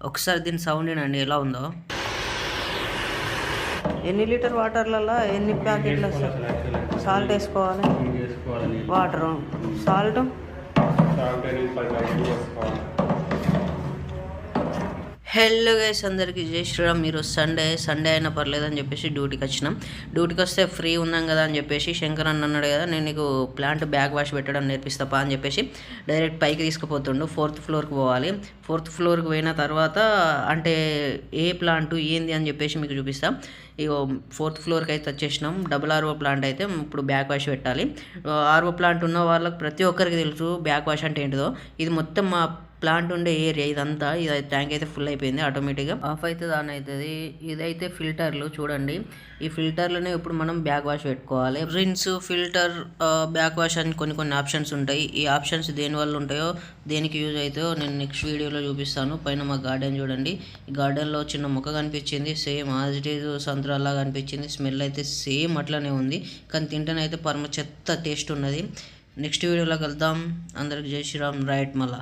ఒకసారి దీని సౌండ్ ఏనండి ఎలా ఉందో. ఎన్ని లీటర్ వాటర్లలో ఎన్ని ప్యాకెట్లు వస్తాయి? సాల్ట్ వేసుకోవాలి, వాటరు, సాల్ట్. హెల్లో గైస్, అందరికీ జై శ్రీరామ్. మీరు సండే అయినా పర్లేదని చెప్పేసి డ్యూటీకి వచ్చినాం. డ్యూటీకి వస్తే ఫ్రీ ఉన్నాం కదా అని చెప్పేసి శంకర్ అన్న అన్నాడు కదా, నేను నీకు ప్లాంట్ బ్యాక్ వాష్ పెట్టడం నేర్పిస్తాపా అని చెప్పేసి డైరెక్ట్ పైకి తీసుకుపోతుండు. 4th ఫ్లోర్కి పోవాలి. 4th ఫ్లోర్కి పోయిన తర్వాత అంటే ఏ ప్లాంట్ ఏంది అని చెప్పేసి మీకు చూపిస్తాం. ఇగో 4th ఫ్లోర్కి అయితే వచ్చేసినాం. RO ప్లాంట్ అయితే ఇప్పుడు బ్యాక్ వాష్ పెట్టాలి. RO ప్లాంట్ ఉన్న వాళ్ళకి ప్రతి ఒక్కరికి తెలుసు బ్యాక్ వాష్ అంటే ఏంటిదో. ఇది మొత్తం మా ప్లాంట్ ఉండే ఏరియా ఇదంతా. ఇది ట్యాంక్ అయితే ఫుల్ అయిపోయింది, ఆటోమేటిక్గా ఆఫ్ అవుతుంది ఆన్ అవుతుంది. ఇదైతే ఫిల్టర్లు చూడండి. ఈ ఫిల్టర్లోనే ఇప్పుడు మనం బ్యాక్ వాష్ పెట్టుకోవాలి. రిన్స్, ఫిల్టర్, బ్యాక్ వాష్ అని కొన్ని ఆప్షన్స్ ఉంటాయి. ఈ ఆప్షన్స్ దేనివల్ల ఉంటాయో, దేనికి యూజ్ అవుతాయో నేను నెక్స్ట్ వీడియోలో చూపిస్తాను. పైన మా గార్డెన్ చూడండి. ఈ గార్డెన్లో చిన్న మొక్క కనిపించింది, సేమ్ యాజ్ ఇట్ ఈజ్ సంత్రాల్లాగా అనిపించింది. స్మెల్ అయితే సేమ్ అట్లనే ఉంది, కానీ తింటేనైతే పరమ చెత్త టేస్ట్ ఉన్నది. నెక్స్ట్ వీడియోలో కలుద్దాం. అందరికి జై శ్రీరామ్. రైట్ మళ్ళా.